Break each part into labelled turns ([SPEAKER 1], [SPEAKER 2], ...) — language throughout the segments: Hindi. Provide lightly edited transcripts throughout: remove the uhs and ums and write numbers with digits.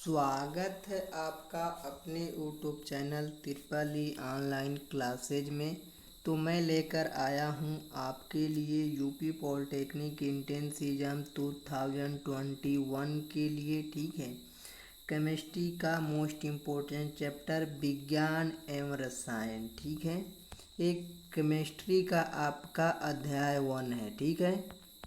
[SPEAKER 1] स्वागत है आपका अपने यूट्यूब चैनल त्रिपल ई ऑनलाइन क्लासेज में। तो मैं लेकर आया हूं आपके लिए यूपी पॉलिटेक्निक एंट्रेंस एग्जाम 2021 के लिए। ठीक है, केमिस्ट्री का मोस्ट इम्पोर्टेंट चैप्टर विज्ञान एवं रसायन। ठीक है, एक केमिस्ट्री का आपका अध्याय 1 है। ठीक है,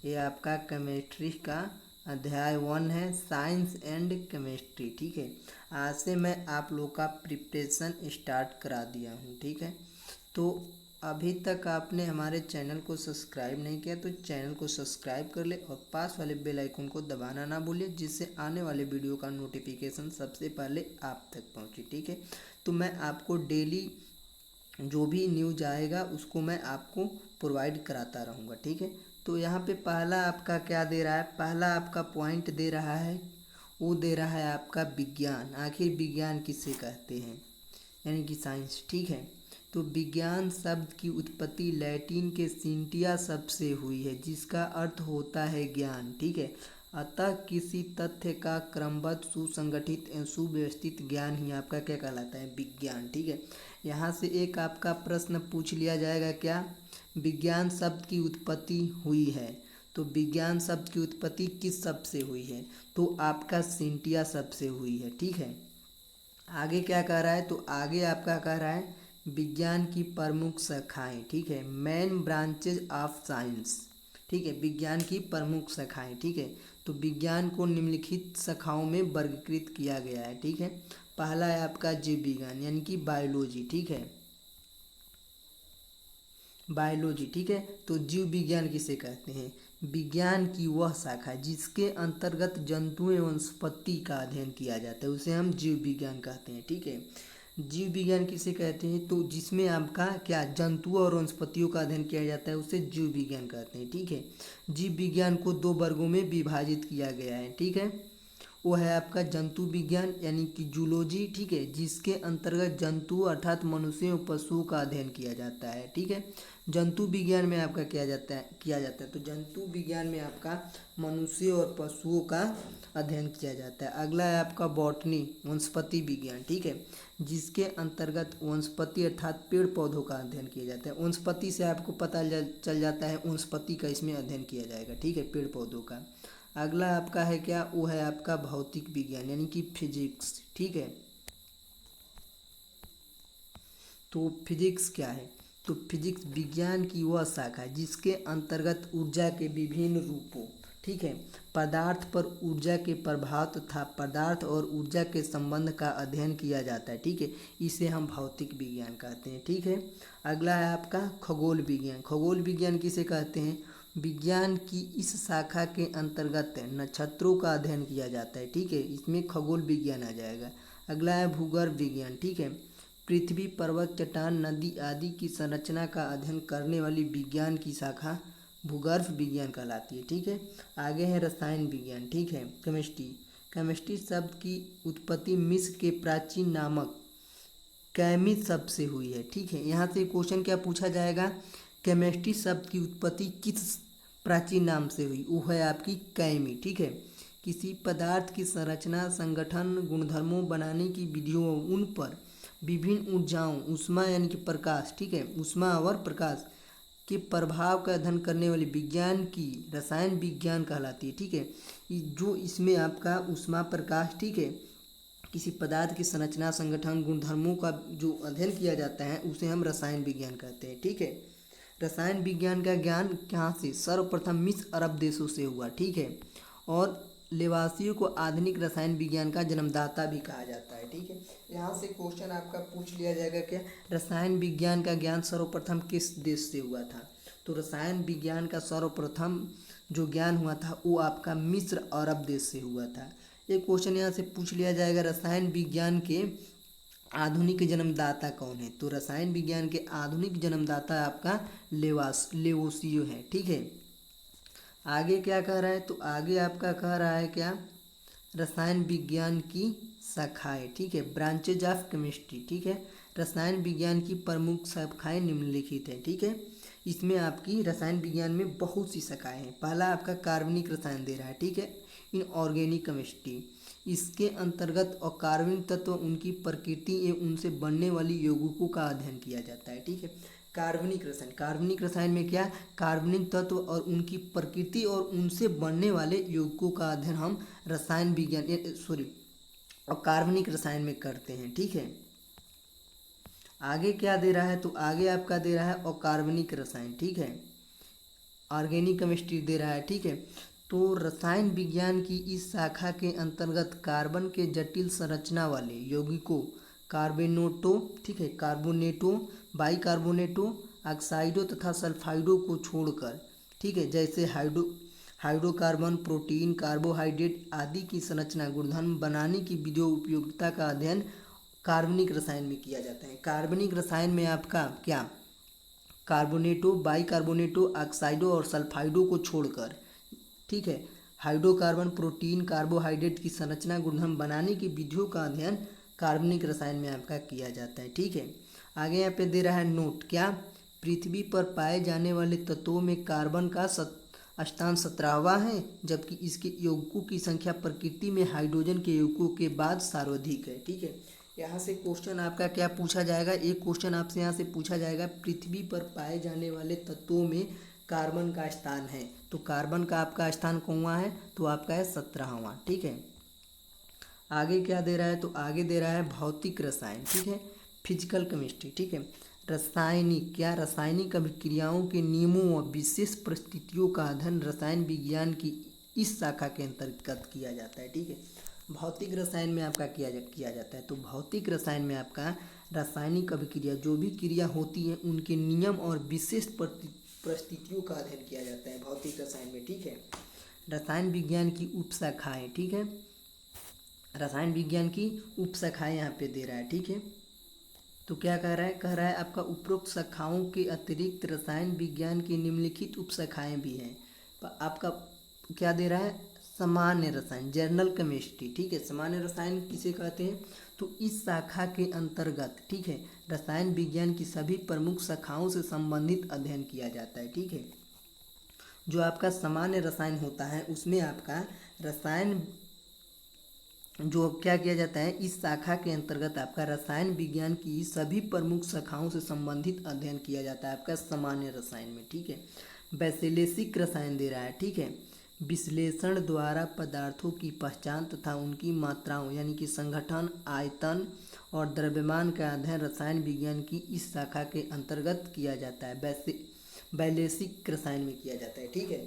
[SPEAKER 1] ये आपका केमिस्ट्री का अध्याय 1 है, साइंस एंड केमिस्ट्री। ठीक है, आज से मैं आप लोग का प्रिपरेशन स्टार्ट करा दिया हूँ। ठीक है, तो अभी तक आपने हमारे चैनल को सब्सक्राइब नहीं किया तो चैनल को सब्सक्राइब कर ले और पास वाले बेल आइकन को दबाना ना भूलिए, जिससे आने वाले वीडियो का नोटिफिकेशन सबसे पहले आप तक पहुँचे। ठीक है, तो मैं आपको डेली जो भी न्यूज आएगा उसको मैं आपको प्रोवाइड कराता रहूँगा। ठीक है, तो यहाँ पे पहला आपका क्या दे रहा है, पहला आपका पॉइंट दे रहा है, वो दे रहा है आपका विज्ञान। आखिर विज्ञान किसे कहते हैं, यानी कि साइंस। ठीक है, तो विज्ञान शब्द की उत्पत्ति लैटिन के सिंटिया शब्द से हुई है, जिसका अर्थ होता है ज्ञान। ठीक है, अतः किसी तथ्य का क्रमबद्ध सुसंगठित एवं सुव्यवस्थित ज्ञान ही आपका क्या कहलाता है, विज्ञान। ठीक है, यहाँ से एक आपका प्रश्न पूछ लिया जाएगा, क्या विज्ञान शब्द की उत्पत्ति हुई है, तो विज्ञान शब्द की उत्पत्ति किस शब्द से हुई है, तो आपका सिंटिया शब्द से हुई है। ठीक है, आगे क्या कह रहा है, तो आगे आपका कह रहा है विज्ञान की प्रमुख शाखाएं। ठीक है, मेन ब्रांचेज ऑफ साइंस। ठीक है, विज्ञान की प्रमुख शाखाएं। ठीक है, तो विज्ञान को निम्नलिखित शाखाओं में वर्गीकृत किया गया है। ठीक है, पहला है आपका जीव विज्ञान यानी कि बायोलॉजी। ठीक है, बायोलॉजी। ठीक है, तो जीव विज्ञान किसे कहते हैं, विज्ञान की वह शाखा जिसके अंतर्गत जंतुओं एवं वनस्पति का अध्ययन किया जाता है, उसे हम जीव विज्ञान कहते हैं। ठीक है, जीव विज्ञान किसे कहते हैं, तो जिसमें आपका क्या जंतुओं और वनस्पतियों का अध्ययन किया जाता है उसे जीव विज्ञान कहते हैं। ठीक है, जीव विज्ञान को 2 वर्गों में विभाजित किया गया है। ठीक है, वो है आपका जंतु विज्ञान यानी कि जूलॉजी। ठीक है, जिसके अंतर्गत जंतु अर्थात मनुष्यों और पशुओं का अध्ययन किया जाता है। ठीक है, जंतु विज्ञान में आपका किया जाता है तो जंतु विज्ञान में आपका मनुष्य और पशुओं का अध्ययन किया जाता है। अगला है आपका बॉटनी वनस्पति विज्ञान। ठीक है, जिसके अंतर्गत वनस्पति अर्थात पेड़ पौधों का अध्ययन किया जाता है। वनस्पति से आपको पता चल जाता है वनस्पति का इसमें अध्ययन किया जाएगा। ठीक है, पेड़ पौधों का। अगला आपका है क्या, वो है आपका भौतिक विज्ञान यानी कि फिजिक्स। ठीक है, तो फिजिक्स क्या है, तो फिजिक्स विज्ञान की वह शाखा है जिसके अंतर्गत ऊर्जा के विभिन्न रूपों, ठीक है, पदार्थ पर ऊर्जा के प्रभाव तथा पदार्थ और ऊर्जा के संबंध का अध्ययन किया जाता है। ठीक है, इसे हम भौतिक विज्ञान कहते हैं। ठीक है, अगला है आपका खगोल विज्ञान। खगोल विज्ञान किसे कहते हैं, विज्ञान की इस शाखा के अंतर्गत नक्षत्रों का अध्ययन किया जाता है। ठीक है, इसमें खगोल विज्ञान आ जाएगा। अगला है भूगर्भ विज्ञान। ठीक है, पृथ्वी पर्वत चट्टान नदी आदि की संरचना का अध्ययन करने वाली विज्ञान की शाखा भूगर्भ विज्ञान कहलाती है। ठीक है, आगे है रसायन विज्ञान। ठीक है, केमिस्ट्री। केमिस्ट्री शब्द की उत्पत्ति मिस्र के प्राचीन नामक कैमिस शब्द से हुई है। ठीक है, यहाँ से क्वेश्चन क्या पूछा जाएगा, केमिस्ट्री शब्द की उत्पत्ति किस प्राचीन नाम से हुई, वो है आपकी कैमी। ठीक है, किसी पदार्थ की संरचना संगठन गुणधर्मों बनाने की विधियों उन पर विभिन्न ऊर्जाओं ऊष्मा यानी कि प्रकाश, ठीक है, ऊष्मा और प्रकाश के प्रभाव का अध्ययन करने वाले विज्ञान की रसायन विज्ञान कहलाती है। ठीक है, जो इसमें आपका ऊष्मा प्रकाश, ठीक है, किसी पदार्थ की संरचना संगठन गुणधर्मों का जो अध्ययन किया जाता है उसे हम रसायन विज्ञान कहते हैं। ठीक है, रसायन विज्ञान का ज्ञान कहाँ से, सर्वप्रथम मिस्र अरब देशों से हुआ। ठीक है, और लेवासियों को आधुनिक रसायन विज्ञान का जन्मदाता भी कहा जाता है। ठीक है, यहाँ से क्वेश्चन आपका पूछ लिया जाएगा क्या, रसायन विज्ञान का ज्ञान सर्वप्रथम किस देश से हुआ था, तो रसायन विज्ञान का सर्वप्रथम जो ज्ञान हुआ था वो आपका मिस्र अरब देश से हुआ था। एक क्वेश्चन यहाँ से पूछ लिया जाएगा, रसायन विज्ञान के आधुनिक जन्मदाता कौन है, तो रसायन विज्ञान के आधुनिक जन्मदाता आपका लेवोसियो है। ठीक है, आगे क्या कह रहा है, तो आगे आपका कह रहा है क्या, रसायन विज्ञान की शाखाएं। ठीक है, ब्रांचेज ऑफ केमिस्ट्री। ठीक है, रसायन विज्ञान की प्रमुख शाखाएं निम्नलिखित हैं। ठीक है, इसमें आपकी रसायन विज्ञान में बहुत सी शाखाएं हैं। पहला आपका कार्बनिक रसायन दे रहा है। ठीक है, इनऑर्गेनिक केमिस्ट्री। इसके अंतर्गत अकार्बनिक तत्व, उनकी प्रकृति एवं उनसे बनने वाली यौगिकों का अध्ययन किया जाता है। ठीक है, कार्बनिक रसायन में क्या, कार्बनिक तत्व और उनकी प्रकृति और उनसे बनने वाले यौगिकों का अध्ययन हम रसायन विज्ञान और कार्बनिक रसायन में करते हैं। ठीक है, आगे क्या दे रहा है, तो आगे आपका दे रहा है अकार्बनिक रसायन। ठीक है, ऑर्गेनिक केमिस्ट्री दे रहा है। ठीक है, तो रसायन विज्ञान की इस शाखा के अंतर्गत कार्बन के जटिल संरचना वाले यौगिकों कार्बोनेटो, ठीक है, कार्बोनेटो, बाइकार्बोनेटो, ऑक्साइडो तथा सल्फाइडो को छोड़कर, ठीक है, जैसे हाइड्रोकार्बन, प्रोटीन, कार्बोहाइड्रेट आदि की संरचना गुणधर्म बनाने की विधियों उपयोगिता का अध्ययन कार्बनिक रसायन में किया जाता है। कार्बनिक रसायन में आपका क्या, कार्बोनेटो, बाइकार्बोनेटो, ऑक्साइडो और सल्फाइडो को छोड़कर, ठीक है, हाइड्रोकार्बन, प्रोटीन, कार्बोहाइड्रेट की संरचना गुणधर्म बनाने की विधियों का अध्ययन कार्बनिक रसायन में आपका किया जाता है। ठीक है, आगे यहाँ पे दे रहा है नोट, क्या, पृथ्वी पर पाए जाने वाले तत्वों में कार्बन का स्थान 17वां है, जबकि इसके यौगिकों की संख्या प्रकृति में हाइड्रोजन के यौगिकों के बाद सर्वाधिक है। ठीक है, यहाँ से क्वेश्चन आपका क्या पूछा जाएगा, एक क्वेश्चन आपसे यहाँ से पूछा जाएगा, पृथ्वी पर पाए जाने वाले तत्वों में कार्बन का स्थान है, तो कार्बन का आपका स्थान कौनवा है, तो आपका है 17वां। ठीक है, आगे क्या दे रहा है, तो आगे दे रहा है भौतिक रसायन। ठीक है, फिजिकल केमिस्ट्री। ठीक है, रासायनिक अभिक्रियाओं के नियमों व विशेष परिस्थितियों का अध्ययन रसायन विज्ञान की इस शाखा के अंतर्गत किया जाता है। ठीक है, भौतिक रसायन में आपका किया जाता है, तो भौतिक रसायन में आपका रासायनिक अभिक्रिया, जो भी क्रिया होती है उनके नियम और विशेष परिस्थितियों का अध्ययन किया जाता है भौतिक रसायन में। ठीक है, रसायन विज्ञान की उपशाखाएं। ठीक है, रसायन विज्ञान की उपशाखाएं यहाँ पे दे रहा है। ठीक है, तो क्या कह रहा है आपका उपरोक्त शाखाओं के अतिरिक्त रसायन विज्ञान की निम्नलिखित उपशाखाएं भी हैं। आपका क्या दे रहा है, सामान्य रसायन, जनरल केमिस्ट्री। ठीक है, सामान्य रसायन किसे कहते हैं, तो इस शाखा के अंतर्गत, ठीक है, रसायन विज्ञान की सभी प्रमुख शाखाओं से संबंधित अध्ययन किया जाता है। ठीक है, जो आपका सामान्य रसायन होता है उसमें आपका रसायन जो क्या किया जाता है, इस शाखा के अंतर्गत आपका रसायन विज्ञान की सभी प्रमुख शाखाओं से संबंधित अध्ययन किया जाता है आपका सामान्य रसायन में। ठीक है, वैश्लेषिक रसायन दे रहा है। ठीक है, विश्लेषण द्वारा पदार्थों की पहचान तथा उनकी मात्राओं यानी कि संगठन, आयतन और द्रव्यमान का अध्ययन रसायन विज्ञान की इस शाखा के अंतर्गत किया जाता है, वैश्लेषिक रसायन में किया जाता है। ठीक है,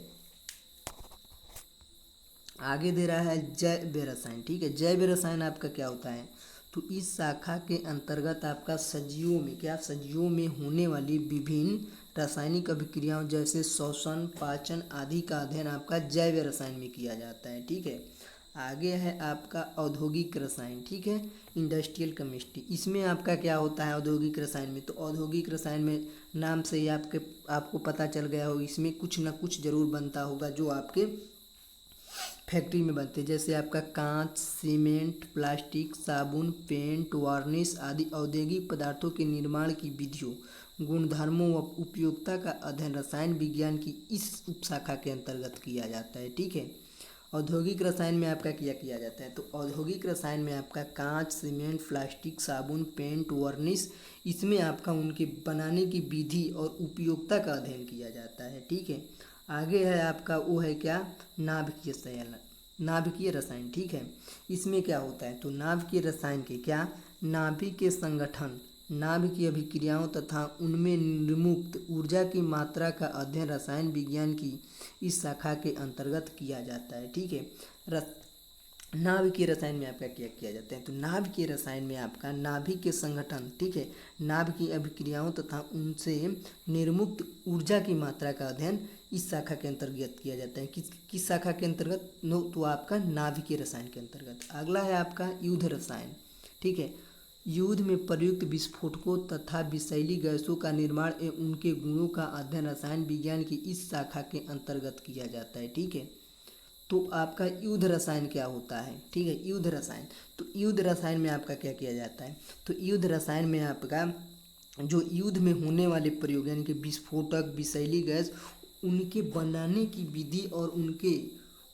[SPEAKER 1] आगे दे रहा है जैव रसायन। ठीक है, जैव रसायन आपका क्या होता है, तो इस शाखा के अंतर्गत आपका सजीवों में होने वाली विभिन्न रासायनिक अभिक्रियाओं जैसे श्वसन, पाचन आदि का अध्ययन आपका जैव रसायन में किया जाता है। ठीक है, आगे है आपका औद्योगिक रसायन। ठीक है, इंडस्ट्रियल केमिस्ट्री। इसमें आपका क्या होता है औद्योगिक रसायन में, तो औद्योगिक रसायन में नाम से ही आपको पता चल गया हो, इसमें कुछ ना कुछ जरूर बनता होगा जो आपके फैक्ट्री में बनते हैं, जैसे आपका कांच, सीमेंट, प्लास्टिक, साबुन, पेंट, वार्निश आदि औद्योगिक पदार्थों के निर्माण की विधियों, गुणधर्मों व उपयोगिता का अध्ययन रसायन विज्ञान की इस उपशाखा के अंतर्गत किया जाता है। ठीक है, औद्योगिक रसायन में आपका क्या किया जाता है, तो औद्योगिक रसायन में आपका कांच, सीमेंट, प्लास्टिक, साबुन, पेंट, वार्निश, इसमें आपका उनके बनाने की विधि और उपयोगिता का अध्ययन किया जाता है। ठीक है, आगे है आपका वो है क्या, नाभिकीय रसायन। ठीक है, इसमें क्या होता है, तो नाभिकीय रसायन के क्या, नाभिक के संगठन, नाभिकीय अभिक्रियाओं तथा उनमें निर्मुक्त ऊर्जा की मात्रा का अध्ययन रसायन विज्ञान की इस शाखा के अंतर्गत किया जाता है। ठीक है, नाभिकीय रसायन में आपका क्या किया जाता है, तो नाभिकीय रसायन में आपका नाभिक के संगठन, ठीक है, नाभिकीय अभिक्रियाओं तथा उनसे निर्मुक्त ऊर्जा की मात्रा का अध्ययन इस शाखा के अंतर्गत किया जाता है। किस शाखा के अंतर्गत, नो, तो आपका नाभिकीय रसायन के अंतर्गत। अगला है आपका युद्ध रसायन। ठीक है, युद्ध में प्रयुक्त विस्फोटकों तथा विषैली गैसों का निर्माण एवं उनके गुणों का अध्ययन रसायन विज्ञान की इस शाखा के अंतर्गत किया जाता है। ठीक है, तो आपका युद्ध रसायन क्या होता है, ठीक है, युद्ध रसायन, तो युद्ध रसायन में आपका क्या किया जाता है, तो युद्ध रसायन में आपका जो युद्ध में होने वाले प्रयोग यानी कि विस्फोटक, विषैली गैस, उनके बनाने की विधि और उनके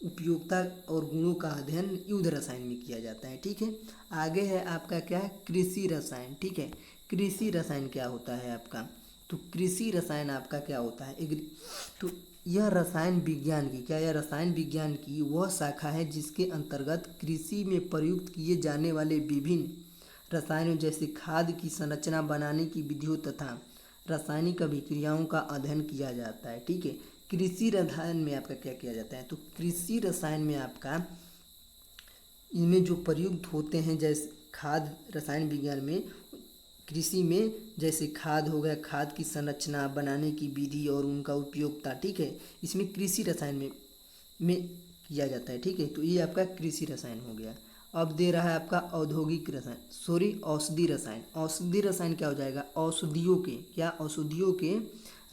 [SPEAKER 1] उपयोगिता और गुणों का अध्ययन युद्ध रसायन में किया जाता है। ठीक है, आगे है आपका क्या है, कृषि रसायन। ठीक है, कृषि रसायन क्या होता है आपका, तो कृषि रसायन आपका क्या होता है, तो यह रसायन विज्ञान की क्या, यह रसायन विज्ञान की वह शाखा है जिसके अंतर्गत कृषि में प्रयुक्त किए जाने वाले विभिन्न रसायनों जैसे खाद की संरचना बनाने की विधियों तथा रासायनिक अभिक्रियाओं का अध्ययन किया जाता है। ठीक है, कृषि रसायन में आपका क्या किया जाता है, तो कृषि रसायन में आपका इनमें जो प्रयुक्त होते हैं जैसे खाद, रसायन विज्ञान में कृषि में जैसे खाद हो गया, खाद की संरचना बनाने की विधि और उनका उपयोगिता। ठीक है, इसमें कृषि रसायन में किया जाता है। ठीक है, तो ये आपका कृषि रसायन हो गया। अब दे रहा है आपका औद्योगिक रसायन, सॉरी औषधि रसायन। औषधि रसायन क्या हो जाएगा, औषधियों के क्या, औषधियों के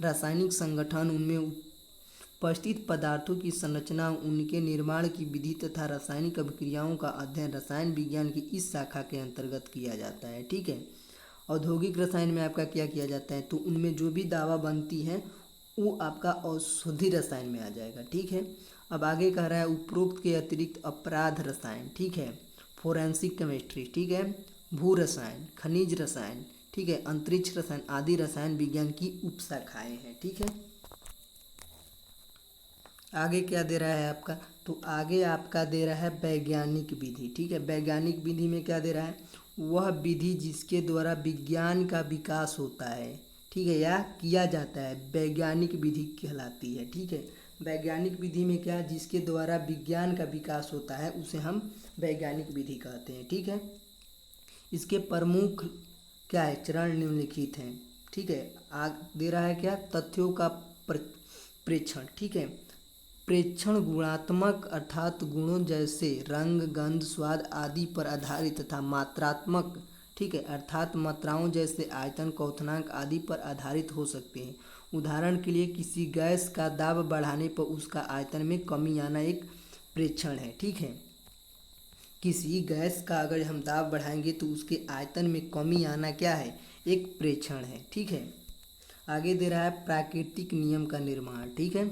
[SPEAKER 1] रासायनिक संगठन, उनमें उपस्थित पदार्थों की संरचना, उनके निर्माण की विधि तथा रासायनिक अभिक्रियाओं का अध्ययन रसायन विज्ञान की इस शाखा के अंतर्गत किया जाता है। ठीक है, औद्योगिक रसायन में आपका क्या किया जाता है, तो उनमें जो भी दवा बनती है वो आपका औषधि रसायन में आ जाएगा। ठीक है, अब आगे कह रहा है उपरोक्त के अतिरिक्त अपराध रसायन। ठीक है, फोरेंसिक केमिस्ट्री। ठीक है, भू रसायन, खनिज रसायन, ठीक है, अंतरिक्ष रसायन आदि रसायन विज्ञान की उपशाखाएं हैं। ठीक है, आगे क्या दे रहा है आपका, तो आगे आपका दे रहा है वैज्ञानिक विधि। ठीक है, वैज्ञानिक विधि में क्या दे रहा है, वह विधि जिसके द्वारा विज्ञान का विकास होता है। ठीक है, या किया जाता है, वैज्ञानिक विधि कहलाती है। ठीक है, वैज्ञानिक विधि में क्या, जिसके द्वारा विज्ञान का विकास होता है उसे हम वैज्ञानिक विधि कहते हैं। ठीक है, इसके प्रमुख क्या है, चरण निम्नलिखित हैं। ठीक है, आग दे रहा है क्या, तथ्यों का प्रेक्षण। ठीक है, प्रेक्षण गुणात्मक अर्थात गुणों जैसे रंग, गंध, स्वाद आदि पर आधारित तथा मात्रात्मक, ठीक है, अर्थात मात्राओं जैसे आयतन, क्वथनांक आदि पर आधारित हो सकते हैं। उदाहरण के लिए किसी गैस का दाब बढ़ाने पर उसका आयतन में कमी आना एक प्रेक्षण है। ठीक है, किसी गैस का अगर हम दाब बढ़ाएंगे तो उसके आयतन में कमी आना क्या है, एक प्रेक्षण है। ठीक है, आगे दे रहा है प्राकृतिक नियम का निर्माण। ठीक है,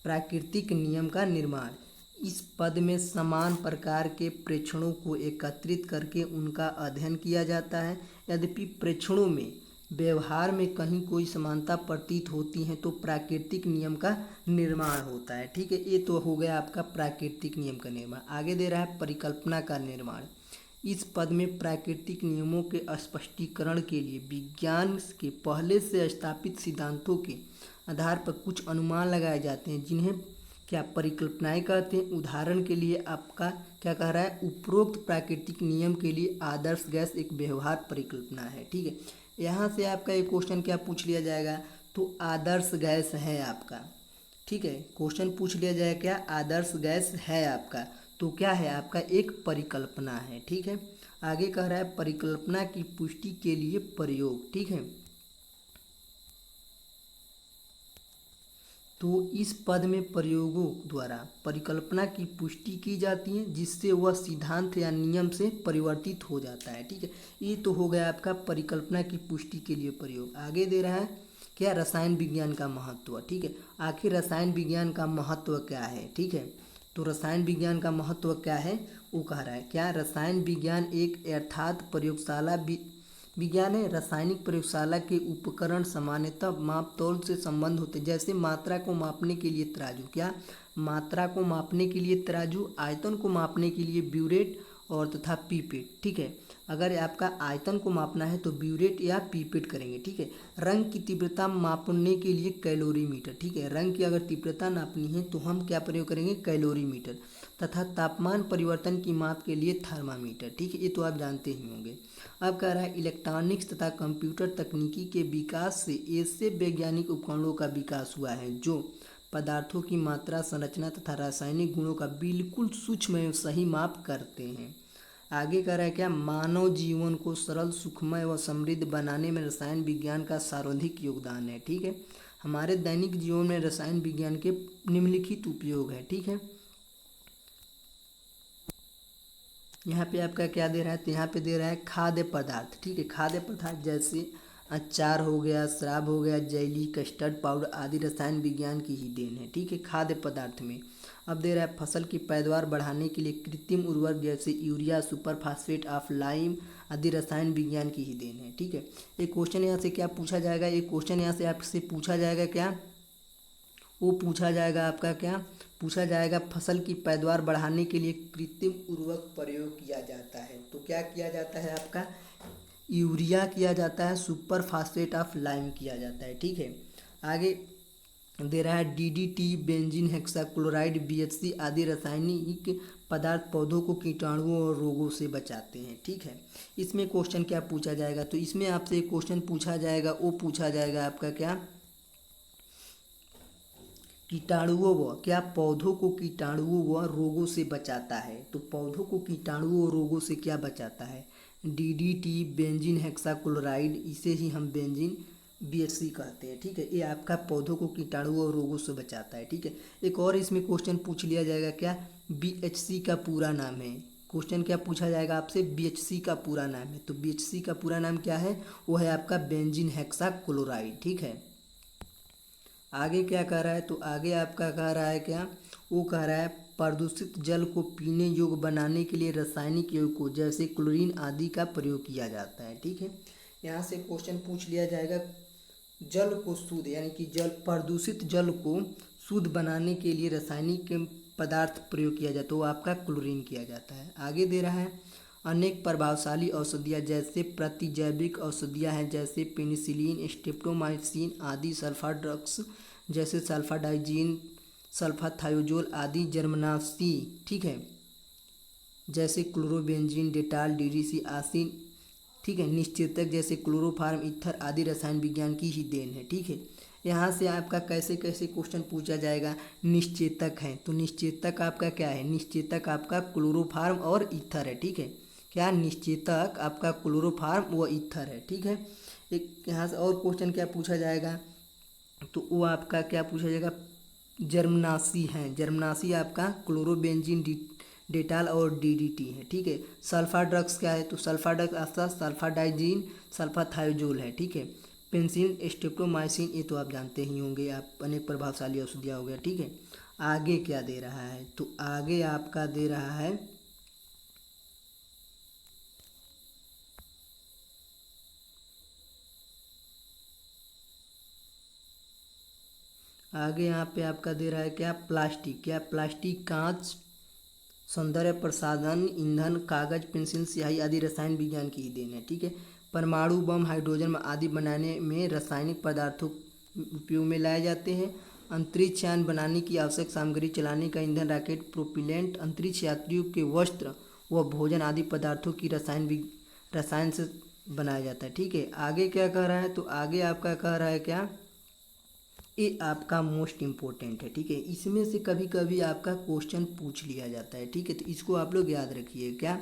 [SPEAKER 1] प्राकृतिक नियम का निर्माण, इस पद में समान प्रकार के प्रेक्षणों को एकत्रित करके उनका अध्ययन किया जाता है। यद्यपि प्रेक्षणों में व्यवहार में कहीं कोई समानता प्रतीत होती है तो प्राकृतिक नियम का निर्माण होता है। ठीक है, ये तो हो गया आपका प्राकृतिक नियम का निर्माण। आगे दे रहा है परिकल्पना का निर्माण, इस पद में प्राकृतिक नियमों के स्पष्टीकरण के लिए विज्ञान के पहले से स्थापित सिद्धांतों के आधार पर कुछ अनुमान लगाए जाते हैं जिन्हें क्या परिकल्पनाएं कहते हैं। उदाहरण के लिए आपका क्या कह रहा है, उपरोक्त प्राकृतिक नियम के लिए आदर्श गैस एक व्यवहार परिकल्पना है। ठीक है, यहाँ से आपका एक क्वेश्चन क्या पूछ लिया जाएगा, तो आदर्श गैस है आपका। ठीक है, क्वेश्चन पूछ लिया जाएगा क्या, आदर्श गैस है आपका, तो क्या है आपका एक परिकल्पना है। ठीक है, आगे कह रहा है परिकल्पना की पुष्टि के लिए प्रयोग। ठीक है, तो इस पद में प्रयोगों द्वारा परिकल्पना की पुष्टि की जाती है जिससे वह सिद्धांत या नियम से परिवर्तित हो जाता है। ठीक है, ये तो हो गया आपका परिकल्पना की पुष्टि के लिए प्रयोग। आगे दे रहा है क्या, रसायन विज्ञान का महत्व। ठीक है, आखिर रसायन विज्ञान का महत्व क्या है। ठीक है, तो रसायन विज्ञान का महत्व क्या है, वो कह रहा है क्या, रसायन विज्ञान एक अर्थात प्रयोगशाला विज्ञान है। रासायनिक प्रयोगशाला के उपकरण सामान्यतः माप तौल से संबंध होते हैं, जैसे मात्रा को मापने के लिए तराजू, क्या, मात्रा को मापने के लिए तराजू, आयतन को मापने के लिए ब्यूरेट और तथा पीपेट। ठीक है, अगर आपका आयतन को मापना है तो ब्यूरेट या पीपेट करेंगे। ठीक है, रंग की तीव्रता मापने के लिए कैलोरीमीटर। ठीक है, रंग की अगर तीव्रता नापनी है तो हम क्या प्रयोग करेंगे, कैलोरीमीटर, तथा तापमान परिवर्तन की माप के लिए थर्मामीटर। ठीक है, ये तो आप जानते ही होंगे। अब कह रहा है इलेक्ट्रॉनिक्स तथा कंप्यूटर तकनीकी के विकास से ऐसे वैज्ञानिक उपकरणों का विकास हुआ है जो पदार्थों की मात्रा, संरचना तथा रासायनिक गुणों का बिल्कुल सूक्ष्म एवं सही माप करते हैं। आगे कह रहा है क्या, मानव जीवन को सरल, सुखमय व समृद्ध बनाने में रसायन विज्ञान का सर्वाधिक योगदान है। ठीक है, हमारे दैनिक जीवन में रसायन विज्ञान के निम्नलिखित उपयोग है। ठीक है, यहाँ पे आपका क्या दे रहा है, तो यहाँ पे दे रहा है खाद्य पदार्थ। ठीक है, खाद्य पदार्थ जैसे अचार हो गया, शराब हो गया, जेली, कस्टर्ड पाउडर आदि रसायन विज्ञान की ही देन है। ठीक है, खाद्य पदार्थ में अब दे रहा है फसल की पैदावार बढ़ाने के लिए कृत्रिम उर्वरक जैसे urea, super phosphate of lime आदि रसायन विज्ञान की ही देन है। ठीक है, एक क्वेश्चन यहाँ से क्या पूछा जाएगा, एक क्वेश्चन यहाँ से आपसे पूछा जाएगा क्या, वो पूछा जाएगा आपका क्या पूछा जाएगा, फसल की पैदावार बढ़ाने के लिए कृत्रिम उर्वरक प्रयोग किया जाता है। तो क्या किया जाता है आपका, यूरिया किया जाता है, सुपर फास्फेट ऑफ लाइम किया जाता है। ठीक है, आगे दे रहा है डीडीटी, बेंजीन हेक्साक्लोराइड, बीएचसी आदि रासायनिक पदार्थ पौधों को कीटाणुओं और रोगों से बचाते हैं। ठीक है, इसमें क्वेश्चन क्या पूछा जाएगा, तो इसमें आपसे एक क्वेश्चन पूछा जाएगा, वो पूछा जाएगा आपका क्या, कीटाणुओं व क्या पौधों को कीटाणुओं व रोगों से बचाता है। तो पौधों को कीटाणुओं और रोगों से क्या बचाता है, डीडीटी, बेंजीन हेक्साक्लोराइड, इसे ही हम बेंजीन बीएचसी कहते हैं। ठीक है, ये आपका पौधों को कीटाणुओं और रोगों से बचाता है। ठीक है, एक और इसमें क्वेश्चन पूछ लिया जाएगा क्या, बीएचसी का पूरा नाम है, क्वेश्चन क्या पूछा जाएगा आपसे, बीएचसी का पूरा नाम है। तो बीएचसी का पूरा नाम क्या है, वो है आपका बेंजीन हेक्साक्लोराइड। ठीक है, आगे क्या कह रहा है, तो आगे आपका कह रहा है क्या, वो कह रहा है प्रदूषित जल को पीने योग्य बनाने के लिए रासायनिक यौगिकों जैसे क्लोरीन आदि का प्रयोग किया जाता है। ठीक है, यहाँ से क्वेश्चन पूछ लिया जाएगा, जल को शुद्ध यानी कि जल प्रदूषित जल को शुद्ध बनाने के लिए रासायनिक पदार्थ प्रयोग किया जाता है, तो आपका क्लोरीन किया जाता है। आगे दे रहा है अनेक प्रभावशाली औषधियाँ जैसे प्रतिजैविक औषधियाँ हैं जैसे पेनिसिलिन, स्ट्रेप्टोमाइसिन आदि, सल्फा ड्रग्स जैसे सल्फाडाइजीन, सल्फाथायोजोल आदि, जर्मनासी, ठीक है, जैसे क्लोरोबेंजीन, डेटाल, डीडीसी आसिन, ठीक है, निश्चेतक जैसे क्लोरोफार्म, ईथर आदि रसायन विज्ञान की ही देन है। ठीक है, यहाँ से आपका कैसे कैसे क्वेश्चन पूछा जाएगा, निश्चेतक है, तो निश्चेतक आपका क्या है, निश्चेतक आपका क्लोरोफार्म और ईथर है। ठीक है, क्या निश्चेतक आपका क्लोरोफार्म व ईथर है। ठीक है, एक यहाँ से और क्वेश्चन क्या पूछा जाएगा, तो वो आपका क्या पूछा जाएगा, जर्मनासी है, जर्मनासी आपका क्लोरोबेंजीन, डेटाल और डीडीटी है। ठीक है, सल्फा ड्रग्स क्या है, तो सल्फा ड्रग्स आपका सल्फाडाइजीन, सल्फाथायोजोल है। ठीक है, पेंसिलिन, स्ट्रेप्टोमाइसिन, ये तो आप जानते ही होंगे, आप अनेक प्रभावशाली औषधियाँ हो गया। ठीक है, आगे क्या दे रहा है, तो आगे आपका दे रहा है आगे यहाँ पे आपका दे रहा है क्या, प्लास्टिक, क्या प्लास्टिक, कांच, सौंदर्य प्रसाधन, ईंधन, कागज, पेंसिल, स्याही आदि रसायन विज्ञान की ही देन है। ठीक है, परमाणु बम, हाइड्रोजन आदि बनाने में रासायनिक पदार्थों उपयोग में लाए जाते हैं। अंतरिक्ष यान बनाने की आवश्यक सामग्री, चलाने का ईंधन, रॉकेट प्रोपिलेंट, अंतरिक्ष यात्रियों के वस्त्र व भोजन आदि पदार्थों की रसायन से बनाया जाता है। ठीक है, आगे क्या कह रहा है, तो आगे आपका कह रहा है क्या, ये आपका मोस्ट इम्पोर्टेंट है। ठीक है, इसमें से कभी कभी आपका क्वेश्चन पूछ लिया जाता है। ठीक है, तो इसको आप लोग याद रखिए। क्या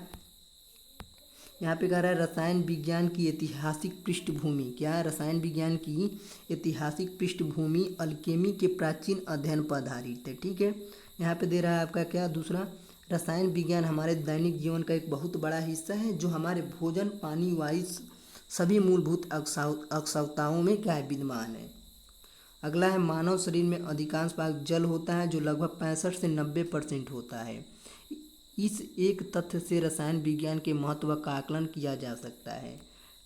[SPEAKER 1] यहाँ पे कह रहा है, रसायन विज्ञान की ऐतिहासिक पृष्ठभूमि, क्या है, रसायन विज्ञान की ऐतिहासिक पृष्ठभूमि अल्केमी के प्राचीन अध्ययन पर आधारित है। ठीक है, यहाँ पे दे रहा है आपका क्या, दूसरा, रसायन विज्ञान हमारे दैनिक जीवन का एक बहुत बड़ा हिस्सा है जो हमारे भोजन, पानी, वायु सभी मूलभूत आवश्यकताओं में क्या है, विद्यमान है। अगला है, मानव शरीर में अधिकांश भाग जल होता है जो लगभग 65 से 90% होता है। इस एक तथ्य से रसायन विज्ञान के महत्व का आकलन किया जा सकता है।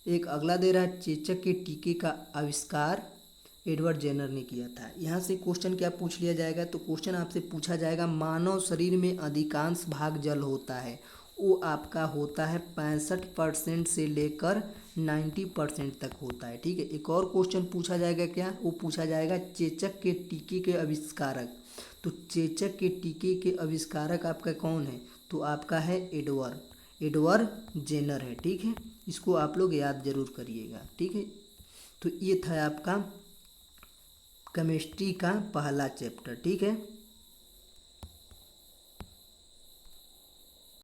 [SPEAKER 1] एक अगला दे रहा है, चेचक के टीके का आविष्कार एडवर्ड जेनर ने किया था। यहाँ से क्वेश्चन क्या पूछ लिया जाएगा, तो क्वेश्चन आपसे पूछा जाएगा, मानव शरीर में अधिकांश भाग जल होता है, वो आपका होता है 65% से लेकर 90% तक होता है। ठीक है, एक और क्वेश्चन पूछा जाएगा क्या, वो पूछा जाएगा चेचक के टीके के आविष्कारक। तो चेचक के टीके के आविष्कारक आपका कौन है, तो आपका है एडवर्ड जेनर है। ठीक है, इसको आप लोग याद जरूर करिएगा। ठीक है, तो ये था आपका केमिस्ट्री का पहला चैप्टर। ठीक है।